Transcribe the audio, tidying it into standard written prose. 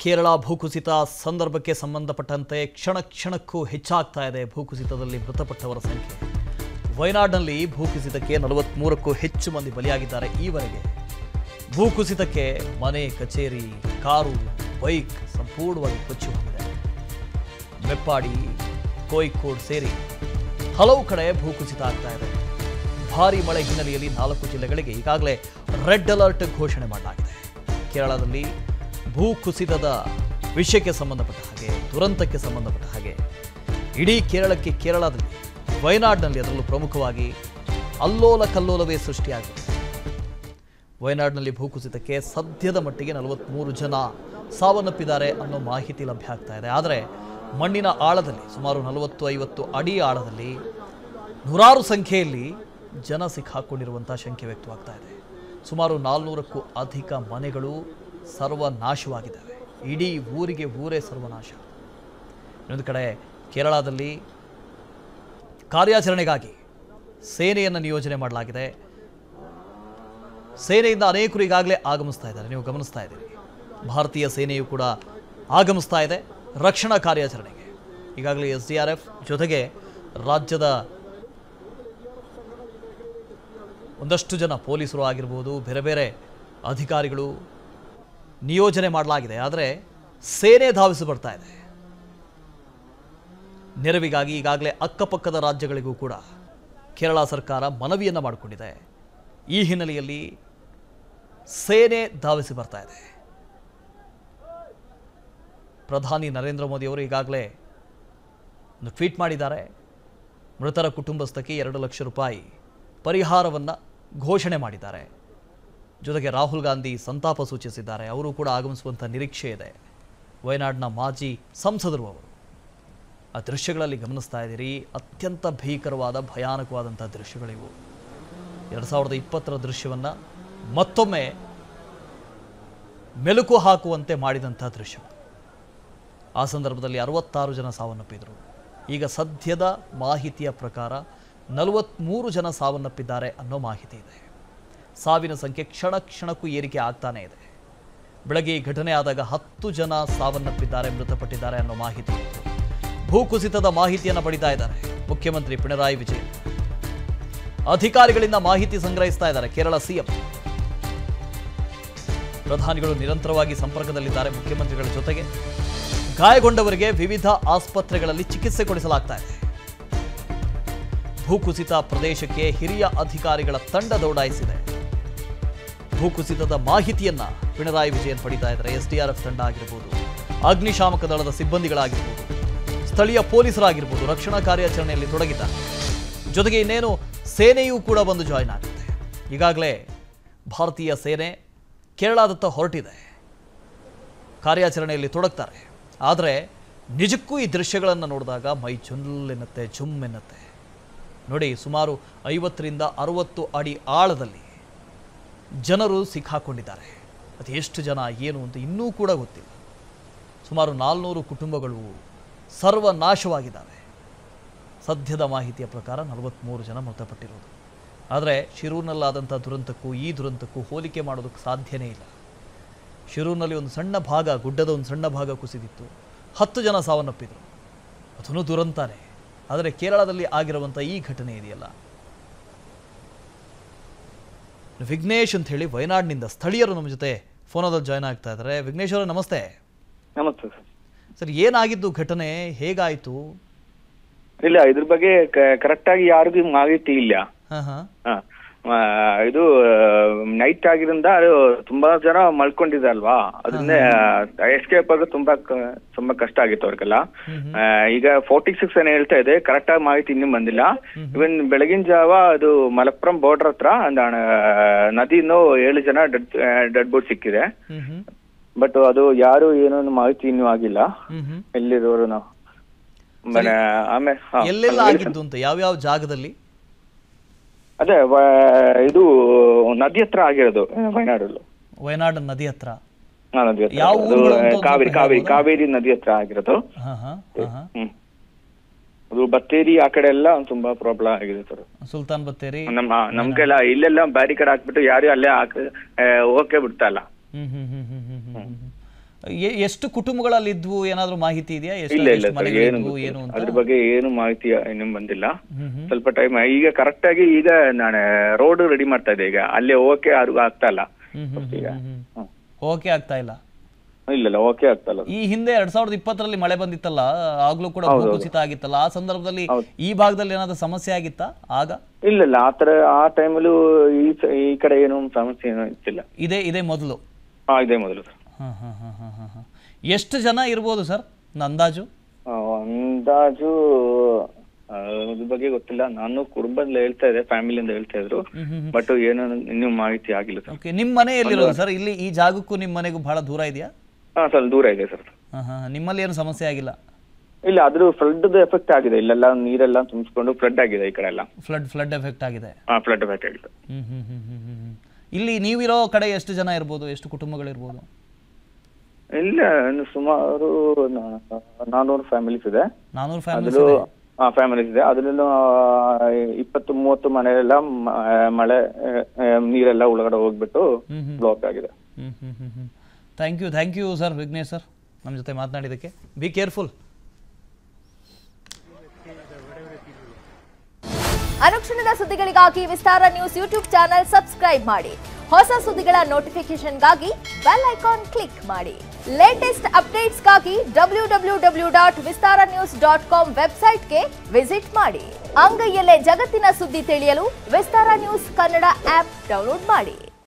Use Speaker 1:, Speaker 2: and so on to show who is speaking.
Speaker 1: ಕೇರಳ ಭೂಕುಸಿತ ಸಂದರ್ಭಕ್ಕೆ ಸಂಬಂಧಪಟ್ಟಂತೆ ಕ್ಷಣ ಕ್ಷಣಕ್ಕೂ ಹೆಚ್ಚಾಗ್ತಾ ಇದೆ ಭೂಕುಸಿತದಲ್ಲಿ ಮೃತಪಟ್ಟವರ ಸಂಖ್ಯೆ. ವಯನಾಡ್ನಲ್ಲಿ ಭೂಕುಸಿತಕ್ಕೆ 43ಕ್ಕೂ ಹೆಚ್ಚು ಮಂದಿ ಬಲಿಯಾಗಿದ್ದಾರೆ. ಈವರೆಗೆ ಭೂಕುಸಿತಕ್ಕೆ ಮನೆ, ಕಚೇರಿ, ಕಾರು, ಬೈಕ್ ಸಂಪೂರ್ಣವಾಗಿ ಕೊಚ್ಚಿ ಹೋಗಿದೆ. ಮೆಪ್ಪಾಡಿ, ಕೋಯಿಕೋಡ್ ಸೇರಿ ಹಲವು ಕಡೆ ಭೂಕುಸಿತ ಆಗ್ತಾ ಇದೆ. ಭಾರೀ ಮಳೆ ಹಿನ್ನೆಲೆಯಲ್ಲಿ 4 ಜಿಲ್ಲೆಗಳಿಗೆ ಈಗಾಗಲೇ ರೆಡ್ ಅಲರ್ಟ್ ಘೋಷಣೆ ಮಾಡಲಾಗಿದೆ. ಕೇರಳದಲ್ಲಿ ಭೂಕುಸಿತದ ವಿಷಯಕ್ಕೆ ಸಂಬಂಧಪಟ್ಟ ಹಾಗೆ, ದುರಂತಕ್ಕೆ ಸಂಬಂಧಪಟ್ಟ ಹಾಗೆ ಇಡೀ ಕೇರಳದಲ್ಲಿ ವಯನಾಡ್ನಲ್ಲಿ ಅದರಲ್ಲೂ ಪ್ರಮುಖವಾಗಿ ಅಲ್ಲೋಲ ಕಲ್ಲೋಲವೇ ಸೃಷ್ಟಿಯಾಗಿದೆ. ವಯನಾಡ್ನಲ್ಲಿ ಭೂಕುಸಿತಕ್ಕೆ ಸದ್ಯದ ಮಟ್ಟಿಗೆ 43 ಜನ ಸಾವನ್ನಪ್ಪಿದ್ದಾರೆ ಅನ್ನೋ ಮಾಹಿತಿ ಲಭ್ಯ ಆಗ್ತಾ ಇದೆ. ಆದರೆ ಮಣ್ಣಿನ ಆಳದಲ್ಲಿ ಸುಮಾರು 40-50 ಅಡಿ ಆಳದಲ್ಲಿ ನೂರಾರು ಸಂಖ್ಯೆಯಲ್ಲಿ ಜನ ಸಿಕ್ಕಾಕೊಂಡಿರುವಂಥ ಶಂಕೆ ವ್ಯಕ್ತವಾಗ್ತಾ ಇದೆ. ಸುಮಾರು 400ಕ್ಕೂ ಅಧಿಕ ಮನೆಗಳು ಸರ್ವನಾಶವಾಗಿದ್ದಾವೆ. ಇಡೀ ಊರೇ ಸರ್ವನಾಶ. ಇನ್ನೊಂದು ಕಡೆ ಕೇರಳದಲ್ಲಿ ಕಾರ್ಯಾಚರಣೆಗಾಗಿ ಸೇನೆಯನ್ನು ನಿಯೋಜನೆ ಮಾಡಲಾಗಿದೆ. ಸೇನೆಯಿಂದ ಅನೇಕರು ಈಗಾಗಲೇ ಆಗಮಿಸ್ತಾ ಇದ್ದಾರೆ. ನೀವು ಗಮನಿಸ್ತಾ ಇದ್ದೀರಿ, ಭಾರತೀಯ ಸೇನೆಯು ಕೂಡ ಆಗಮಿಸ್ತಾ ಇದೆ ರಕ್ಷಣಾ ಕಾರ್ಯಾಚರಣೆಗೆ. ಈಗಾಗಲೇ SDRF ಜೊತೆಗೆ ರಾಜ್ಯದ ಒಂದಷ್ಟು ಜನ ಪೊಲೀಸರು ಆಗಿರ್ಬೋದು, ಬೇರೆ ಬೇರೆ ಅಧಿಕಾರಿಗಳು ನಿಯೋಜನೆ ಮಾಡಲಾಗಿದೆ. ಆದರೆ ಸೇನೆ ಧಾವಿಸಿ ಬರ್ತಾ ಇದೆ ನೆರವಿಗಾಗಿ. ಈಗಾಗಲೇ ಅಕ್ಕಪಕ್ಕದ ರಾಜ್ಯಗಳಿಗೂ ಕೂಡ ಕೇರಳ ಸರ್ಕಾರ ಮನವಿಯನ್ನು ಮಾಡಿಕೊಂಡಿದೆ. ಈ ಹಿನ್ನೆಲೆಯಲ್ಲಿ ಸೇನೆ ಧಾವಿಸಿ ಬರ್ತಾ ಇದೆ. ಪ್ರಧಾನಿ ನರೇಂದ್ರ ಮೋದಿ ಅವರು ಈಗಾಗಲೇ ಒಂದು ಟ್ವೀಟ್ ಮಾಡಿದ್ದಾರೆ. ಮೃತರ ಕುಟುಂಬಸ್ಥಕ್ಕೆ 2 ಲಕ್ಷ ರೂಪಾಯಿ ಪರಿಹಾರವನ್ನು ಘೋಷಣೆ ಮಾಡಿದ್ದಾರೆ. ಜೊತೆಗೆ ರಾಹುಲ್ ಗಾಂಧಿ ಸಂತಾಪ ಸೂಚಿಸಿದ್ದಾರೆ. ಅವರು ಕೂಡ ಆಗಮಿಸುವಂಥ ನಿರೀಕ್ಷೆ ಇದೆ. ವಯನಾಡ್ನ ಮಾಜಿ ಸಂಸದರು ಅವರು. ಆ ದೃಶ್ಯಗಳಲ್ಲಿ ಗಮನಿಸ್ತಾ ಇದ್ದೀರಿ, ಅತ್ಯಂತ ಭೀಕರವಾದ ಭಯಾನಕವಾದಂಥ ದೃಶ್ಯಗಳಿವು. 2020ರ ದೃಶ್ಯವನ್ನು ಮತ್ತೊಮ್ಮೆ ಮೆಲುಕು ಹಾಕುವಂತೆ ಮಾಡಿದಂಥ ದೃಶ್ಯ. ಆ ಸಂದರ್ಭದಲ್ಲಿ 66 ಜನ ಸಾವನ್ನಪ್ಪಿದರು. ಈಗ ಸದ್ಯದ ಮಾಹಿತಿಯ ಪ್ರಕಾರ 43 ಜನ ಸಾವನ್ನಪ್ಪಿದ್ದಾರೆ ಅನ್ನೋ ಮಾಹಿತಿ ಇದೆ. ಸಾವಿನ ಸಂಖ್ಯೆ ಕ್ಷಣ ಕ್ಷಣಕ್ಕೂ ಏರಿಕೆ ಆಗ್ತಾನೇ ಇದೆ. ಬೆಳಗ್ಗೆ ಈ ಘಟನೆ ಆದಾಗ 10 ಜನ ಸಾವನ್ನಪ್ಪಿದ್ದಾರೆ, ಮೃತಪಟ್ಟಿದ್ದಾರೆ ಅನ್ನೋ ಮಾಹಿತಿ ಇತ್ತು. ಭೂಕುಸಿತದ ಮಾಹಿತಿಯನ್ನು ಪಡಿತಾ ಇದ್ದಾರೆ ಮುಖ್ಯಮಂತ್ರಿ ಪಿಣರಾಯಿ ವಿಜಯನ್. ಅಧಿಕಾರಿಗಳಿಂದ ಮಾಹಿತಿ ಸಂಗ್ರಹಿಸ್ತಾ ಇದ್ದಾರೆ ಕೇರಳ CM. ಪ್ರಧಾನಿಗಳು ನಿರಂತರವಾಗಿ ಸಂಪರ್ಕದಲ್ಲಿದ್ದಾರೆ ಮುಖ್ಯಮಂತ್ರಿಗಳ ಜೊತೆಗೆ. ಗಾಯಗೊಂಡವರಿಗೆ ವಿವಿಧ ಆಸ್ಪತ್ರೆಗಳಲ್ಲಿ ಚಿಕಿತ್ಸೆ ಕೊಡಿಸಲಾಗ್ತಾ ಇದೆ. ಭೂಕುಸಿತ ಪ್ರದೇಶಕ್ಕೆ ಹಿರಿಯ ಅಧಿಕಾರಿಗಳ ತಂಡ ದೌಡಾಯಿಸಿದೆ. ಭೂಕುಸಿತದ ಮಾಹಿತಿಯನ್ನ ಪಿಣರಾಯಿ ವಿಜಯನ್ ಪಡಿತಾ ಇದ್ದಾರೆ. SDRF ತಂಡ ಆಗಿರ್ಬೋದು, ಅಗ್ನಿಶಾಮಕ ದಳದ ಸಿಬ್ಬಂದಿಗಳಾಗಿರ್ಬೋದು, ಸ್ಥಳೀಯ ಪೊಲೀಸರಾಗಿರ್ಬೋದು ರಕ್ಷಣಾ ಕಾರ್ಯಾಚರಣೆಯಲ್ಲಿ ತೊಡಗಿದ್ದಾರೆ. ಜೊತೆಗೆ ಇನ್ನೇನು ಸೇನೆಯೂ ಕೂಡ ಬಂದು ಜಾಯಿನ್ ಆಗುತ್ತೆ. ಈಗಾಗಲೇ ಭಾರತೀಯ ಸೇನೆ ಕೇರಳದತ್ತ ಹೊರಟಿದೆ, ಕಾರ್ಯಾಚರಣೆಯಲ್ಲಿ ತೊಡಗ್ತಾರೆ. ಆದರೆ ನಿಜಕ್ಕೂ ಈ ದೃಶ್ಯಗಳನ್ನು ನೋಡಿದಾಗ ಮೈ ಜುಮ್ ಎನ್ನುತ್ತೆ. ನೋಡಿ, ಸುಮಾರು 50ರಿಂದ 60 ಅಡಿ ಆಳದಲ್ಲಿ ಜನರು ಸಿಕ್ಕಾಕೊಂಡಿದ್ದಾರೆ. ಅದು ಎಷ್ಟು ಜನ ಏನು ಅಂತ ಇನ್ನೂ ಕೂಡ ಗೊತ್ತಿಲ್ಲ. ಸುಮಾರು 400 ಕುಟುಂಬಗಳು ಸರ್ವನಾಶವಾಗಿದ್ದಾವೆ. ಸದ್ಯದ ಮಾಹಿತಿಯ ಪ್ರಕಾರ 43 ಜನ ಮೃತಪಟ್ಟಿರೋದು. ಆದರೆ ಶಿರೂರಿನಲ್ಲಾದಂಥ ದುರಂತಕ್ಕೂ ಈ ದುರಂತಕ್ಕೂ ಹೋಲಿಕೆ ಮಾಡೋದಕ್ಕೆ ಸಾಧ್ಯನೇ ಇಲ್ಲ. ಶಿರೂರಿನಲ್ಲಿ ಒಂದು ಸಣ್ಣ ಭಾಗ, ಗುಡ್ಡದ ಒಂದು ಸಣ್ಣ ಭಾಗ ಕುಸಿದಿತ್ತು, 10 ಜನ ಸಾವನ್ನಪ್ಪಿದ್ರು. ಅದನ್ನು ದುರಂತನೇ. ಆದರೆ ಕೇರಳದಲ್ಲಿ ಆಗಿರುವಂಥ ಈ ಘಟನೆ ಇದೆಯಲ್ಲ, ವಿಘ್ನೇಶ್ ಅಂತ ಹೇಳಿ ವಯನಾಡ್ನಿಂದ ಸ್ಥಳೀಯರು ನಮ್ಮ ಜೊತೆ ಫೋನಲ್ಲಿ ಜಾಯ್ನ್ ಆಗ್ತಾ ಇದ್ದಾರೆ. ವಿಘ್ನೇಶ್ ಅವರೇ ನಮಸ್ತೆ.
Speaker 2: ನಮಸ್ತೆ
Speaker 1: ಸರ್, ಏನಾಗಿದ್ದು ಘಟನೆ, ಹೇಗಾಯ್ತು?
Speaker 2: ಇಲ್ಲ, ಇದ್ರ ಬಗ್ಗೆ ಕರೆಕ್ಟ್ ಆಗಿ ಯಾರಿಗೂ ಮಾಹಿತಿ ಇಲ್ಲ. ಇದು ನೈಟ್ ಆಗಿದ್ರಿಂದ ಅದು ತುಂಬಾ ಜನ ಮಲ್ಕೊಂಡಿದೆ ಅಲ್ವಾ, ಅದನ್ನೇ ಎಸ್ಕೇಪ್ ಆಗೋದು ತುಂಬಾ ಕಷ್ಟ ಆಗಿತ್ತು ಅವ್ರಿಗೆಲ್ಲ. ಈಗ 46 ಏನ್ ಹೇಳ್ತಾ ಇದೆ, ಕರೆಕ್ಟ್ ಆಗಿ ಮಾಹಿತಿ ಇನ್ನೂ ಬಂದಿಲ್ಲ. ಇವನ್ ಬೆಳಗಿನ ಜಾವ ಅದು ಮಲಪ್ಪುರಂ ಬಾರ್ಡರ್ ಹತ್ರ ನದಿನೂ 7 ಜನ ಡೆಡ್ ಬಾಡಿ ಸಿಕ್ಕಿದೆ. ಬಟ್ ಅದು ಯಾರು ಏನೋ ಮಾಹಿತಿ ಇನ್ನೂ ಆಗಿಲ್ಲ, ಎಲ್ಲಿರೋರು ನಾವು.
Speaker 1: ಎಲ್ಲೆಲ್ಲ ಆಗಿದ್ದು ಅಂತ, ಯಾವ್ಯಾವ ಜಾಗದಲ್ಲಿ?
Speaker 2: ಅದೇ ಇದು ನದಿ ಹತ್ರ ಆಗಿರೋದು,
Speaker 1: ವಯನಾಡ್ ನದಿ ಹತ್ರ.
Speaker 2: ಕಾವೇರಿ ನದಿ ಹತ್ರ ಆಗಿರೋದು. ಅದು ಬತ್ತೇರಿ ಆ ಕಡೆ ಎಲ್ಲ ತುಂಬಾ ಪ್ರಾಬ್ಲಮ್ ಆಗಿದೆ ಸರ್.
Speaker 1: ಸುಲ್ತಾನ್ ಬತ್ತೇರಿ
Speaker 2: ನಮ್ಗೆಲ್ಲ ಇಲ್ಲೆಲ್ಲ ಬ್ಯಾರಿಕೇಡ್ ಹಾಕ್ಬಿಟ್ಟು ಯಾರು ಅಲ್ಲೇ ಹೋಗಕ್ಕೆ ಬಿಡ್ತಾ ಇಲ್ಲ.
Speaker 1: ಎಷ್ಟು ಕುಟುಂಬಗಳಲ್ಲಿ ಇದ್ವು ಏನಾದ್ರು ಮಾಹಿತಿ ಇದೆಯಾ?
Speaker 2: ಇಲ್ಲ ಇಲ್ಲ ಸರ್, ಏನು ಅದ್ರ ಬಗ್ಗೆ ಏನು ಮಾಹಿತಿ ಇನ್ನೂ ಬಂದಿಲ್ಲ. ಸ್ವಲ್ಪ ಟೈಮ್ ಈಗ ಕರೆಕ್ಟ್ ಆಗಿ ಈಗ ನಾನು ರೋಡ್ ರೆಡಿ ಮಾಡ್ತಾ ಇದ್ದೆ. ಈಗ ಅಲ್ಲೇ ಓಕೆ ಆಗ್ತಾ ಇಲ್ಲ.
Speaker 1: ಓಕೆ ಆಗ್ತಾ ಇಲ್ಲ?
Speaker 2: ಇಲ್ಲ ಓಕೆ ಆಗ್ತಾ ಇಲ್ಲ.
Speaker 1: ಈ ಹಿಂದೆ 2020ರಲ್ಲಿ ಮಳೆ ಬಂದಿತ್ತಲ್ಲ, ಆಗ್ಲೂ ಕೂಡ ಭೂಕುಸಿತ ಆಗಿತ್ತಲ್ಲ, ಆ ಸಂದರ್ಭದಲ್ಲಿ ಈ ಭಾಗದಲ್ಲಿ ಏನಾದ್ರು ಸಮಸ್ಯೆ ಆಗಿತ್ತಾ ಆಗ?
Speaker 2: ಇಲ್ಲ ಆತರ ಆ ಟೈಮಲ್ಲೂ ಈ ಕಡೆ ಏನು ಸಮಸ್ಯೆ ಏನೂ ಇತ್ತಿಲ್ಲ.
Speaker 1: ಇದೇ ಮೊದಲು?
Speaker 2: ಇದೇ ಮೊದಲು ಸರ್.
Speaker 1: ಎಷ್ಟು ಜನ ಇರ್ಬೋದು ಸರ್ ಅಂದಾಜು?
Speaker 2: ಅಂದಾಜು ಅದ್ರ ಬಗ್ಗೆ ಗೊತ್ತಿಲ್ಲ. ನಾನು ಕುಟುಂಬದಲ್ಲಿ ಹೇಳ್ತಾ ಇದ್ದೆ, ಫ್ಯಾಮಿಲಿಯಿಂದ ಹೇಳ್ತಾ ಇದ್ರು, ಬಟ್ ಏನೋ ಇನ್ನೂ ಮಾಹಿತಿ ಆಗಿಲ್ಲ ಸರ್.
Speaker 1: ಓಕೆ, ನಿಮ್ ಮನೆ ಎಲ್ಲಿರೋದು ಸರ್? ಇಲ್ಲಿ ಈ ಜಾಗಕ್ಕೂ ನಿಮ್ ಮನೆಗೂ ಬಹಳ ದೂರ ಇದೆಯಾ?
Speaker 2: ಸ್ವಲ್ಪ ದೂರ ಇದೆ ಸರ್.
Speaker 1: ನಿಮ್ಮಲ್ಲಿ ಏನು ಸಮಸ್ಯೆ ಆಗಿಲ್ಲ?
Speaker 2: ಇಲ್ಲ, ಅದ್ರ ಫ್ಲಡ್ ಎಫೆಕ್ಟ್ ಆಗಿದೆ. ಇಲ್ಲೆಲ್ಲ ನೀರೆಲ್ಲ ತುಂಬಿಸ್ಕೊಂಡು ಫ್ಲಡ್ ಆಗಿದೆ. ಈ ಕಡೆ ಎಲ್ಲ ಫ್ಲಡ್
Speaker 1: ಎಫೆಕ್ಟ್ ಆಗಿದೆ.
Speaker 2: ಫ್ಲಡ್ ಎಫೆಕ್ಟ್ ಆಗಿದೆ.
Speaker 1: ಇಲ್ಲಿ ನೀವಿರೋ ಕಡೆ ಎಷ್ಟು ಜನ ಇರ್ಬೋದು, ಎಷ್ಟು ಕುಟುಂಬಗಳಿರ್ಬೋದು?
Speaker 2: ಇಲ್ಲ, ಸುಮಾರು 400 ಫ್ಯಾಮಿಲೀಸ್ ಇದೆ.
Speaker 1: 400
Speaker 2: ಫ್ಯಾಮಿಲೀಸ್ ಇದೆ. ಅದ್ರಲ್ಲೂ 20-30 ಮನೆಯೆಲ್ಲ ಮಳೆ ನೀರೆಲ್ಲ ಒಳಗಡೆ ಹೋಗ್ಬಿಟ್ಟು ಬ್ಲಾಕ್ ಆಗಿದೆ.
Speaker 1: Thank you sir, Vignesh sir, ನಮ್ಮ ಜೊತೆ ಮಾತನಾಡಿದ್ದಕ್ಕೆ. Be careful.
Speaker 3: ಅನುಕ್ಷಣದ ಸುದ್ದಿಗಳಿಗಾಗಿ Vistara news YouTube channel subscribe ಮಾಡಿ. ಹೊಸ ಸುದ್ದಿಗಳ ನೋಟಿಫಿಕೇಶನ್ಗಾಗಿ ಬೆಲ್ ಐಕಾನ್ ಕ್ಲಿಕ್ ಮಾಡಿ. ಲೇಟೆಸ್ಟ್ ಅಪ್ಡೇಟ್ಸ್ಗಾಗಿ www.vistaranews.com ವೆಬ್ಸೈಟ್ಗೆ ವಿಸಿಟ್ ಮಾಡಿ. ಅಂಗೈಯಲ್ಲೇ ಜಗತ್ತಿನ ಸುದ್ದಿ ತಿಳಿಯಲು Vistara news Kannada app download ಮಾಡಿ.